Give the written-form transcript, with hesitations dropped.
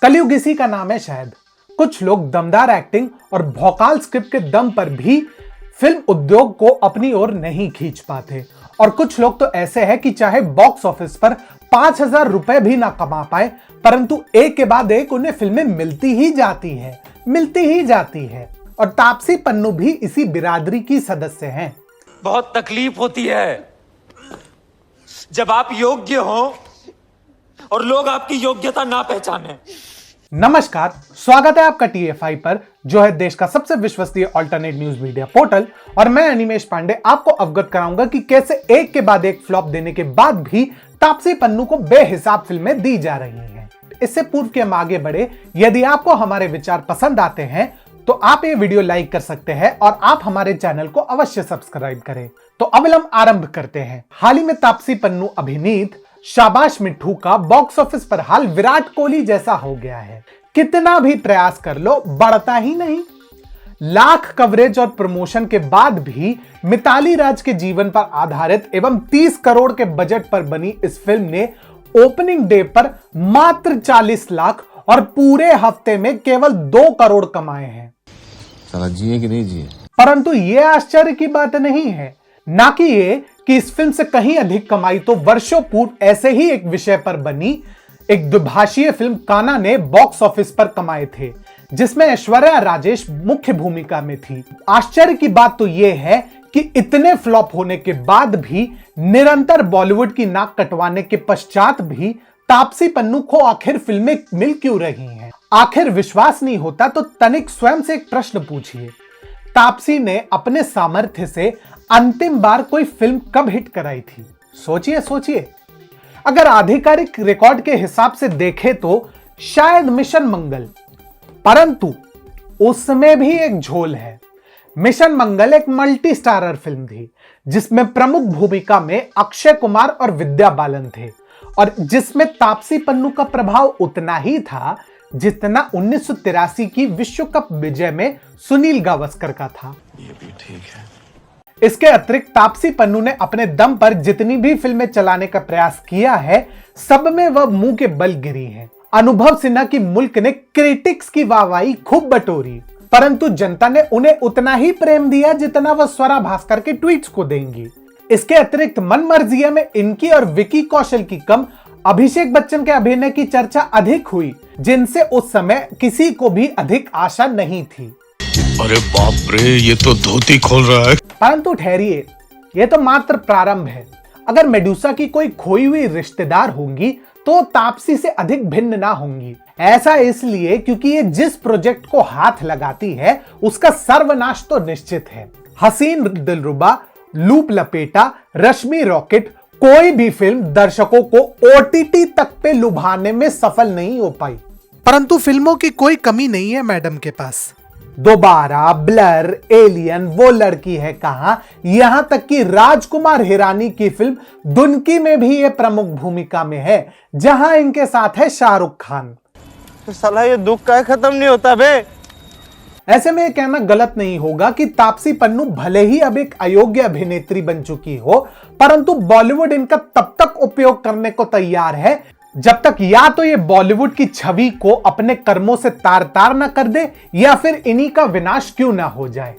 कलयुग इसी का नाम है शायद। कुछ लोग दमदार एक्टिंग और भौकाल स्क्रिप्ट के दम पर भी फिल्म उद्योग को अपनी ओर नहीं खींच पाते, और कुछ लोग तो ऐसे हैं कि चाहे बॉक्स ऑफिस पर 5,000 रुपए भी ना कमा पाए, परंतु एक के बाद एक उन्हें फिल्में मिलती ही जाती है। और तापसी पन्नू भी इसी बिरादरी की सदस्य हैं। बहुत तकलीफ होती है जब आप योग्य हो और लोग आपकी योग्यता ना पहचाने। नमस्कार, स्वागत है आपका TFI पर, जो है देश का सबसे विश्वसनीय अल्टरनेट न्यूज मीडिया पोर्टल। और मैं अनिमेश पांडे आपको अवगत कराऊंगा कि कैसे एक के बाद एक फ्लॉप देने के बाद भी तापसी पन्नू को बेहिसाब फिल्में दी जा रही हैं। इससे पूर्व कि हम आगे बढ़े, यदि आपको हमारे विचार पसंद आते हैं तो आप ये वीडियो लाइक कर सकते हैं और आप हमारे चैनल को अवश्य सब्सक्राइब करें। तो अब हम आरंभ करते हैं। हाल ही में तापसी पन्नू अभिनीत शाबाश मिठू का बॉक्स ऑफिस पर हाल विराट कोहली जैसा हो गया है। कितना भी प्रयास कर लो, बढ़ता ही नहीं। लाख कवरेज और प्रमोशन के बाद भी मिताली राज के जीवन पर आधारित एवं 30 करोड़ के बजट पर बनी इस फिल्म ने ओपनिंग डे पर मात्र 40 लाख और पूरे हफ्ते में केवल 2 करोड़ कमाए हैं। साला जिए कि नहीं जिए। परंतु यह आश्चर्य की बात नहीं है, ना कि ये कि इस फिल्म से कहीं अधिक कमाई तो वर्षों पूर्व ऐसे ही एक विषय पर बनी एक द्विभाषीय फिल्म काना ने बॉक्स ऑफिस पर कमाए थे, जिसमें ऐश्वर्या राजेश मुख्य भूमिका में थी। आश्चर्य की बात तो यह है कि इतने फ्लॉप होने के बाद भी, निरंतर बॉलीवुड की नाक कटवाने के पश्चात भी तापसी पन्नू को आखिर फिल्में मिल क्यों रही हैं? आखिर विश्वास नहीं होता तो तनिक स्वयं से एक प्रश्न पूछिए, तापसी ने अपने सामर्थ्य से अंतिम बार कोई फिल्म कब हिट कराई थी? सोचिए। अगर आधिकारिक रिकॉर्ड के हिसाब से देखें तो शायद मिशन मंगल, परंतु उसमें भी एक झोल है। मिशन मंगल एक मल्टी स्टारर फिल्म थी, जिसमें प्रमुख भूमिका में अक्षय कुमार और विद्या बालन थे, और जिसमें तापसी पन्नू का प्रभाव उतना ही था जितना 1983 की विश्व कप विजय में सुनील गावस्कर का था। ये भी ठीक है। इसके अतिरिक्त तापसी पन्नू ने अपने दम पर जितनी भी फिल्में चलाने का प्रयास किया है, सब में वह मुंह के बल गिरी है। अनुभव सिन्हा की मुल्क ने क्रिटिक्स की वाहवाही खूब बटोरी, परंतु जनता ने उन्हें उतना ही प्रेम दिया जितना वह स्वरा भास्कर के ट्वीट्स को देंगी। इसके अतिरिक्त मन मर्जिया में इनकी और विकी कौशल की कम अभिषेक बच्चन के अभिनय की चर्चा अधिक हुई, जिनसे उस समय किसी को भी अधिक आशा नहीं थी। अरे बाप रे, ये तो धोती खोल रहा है। परंतु ठहरिए, यह तो मात्र प्रारंभ है। अगर मेडुसा की कोई खोई हुई रिश्तेदार होंगी तो तापसी से अधिक भिन्न ना होंगी। ऐसा इसलिए क्योंकि ये जिस प्रोजेक्ट को हाथ लगाती है उसका सर्वनाश तो निश्चित है। हसीन दिलरुबा, लूप लपेटा, रश्मि रॉकेट, कोई भी फिल्म दर्शकों को OTT तक पे लुभाने में सफल नहीं हो पाई। परंतु फिल्मों की कोई कमी नहीं है मैडम के पास। दोबारा, ब्लर, एलियन, वो लड़की है कहां, यहां तक कि राजकुमार हिरानी की फिल्म दुनकी में भी ये प्रमुख भूमिका में है, जहां इनके साथ है शाहरुख खान। तो साला ये दुख का खत्म नहीं होता बे। ऐसे में कहना गलत नहीं होगा कि तापसी पन्नू भले ही अब एक अयोग्य अभिनेत्री बन चुकी हो, परंतु बॉलीवुड इनका तब तक उपयोग करने को तैयार है जब तक या तो ये बॉलीवुड की छवि को अपने कर्मों से तार तार ना कर दे, या फिर इन्हीं का विनाश क्यों ना हो जाए।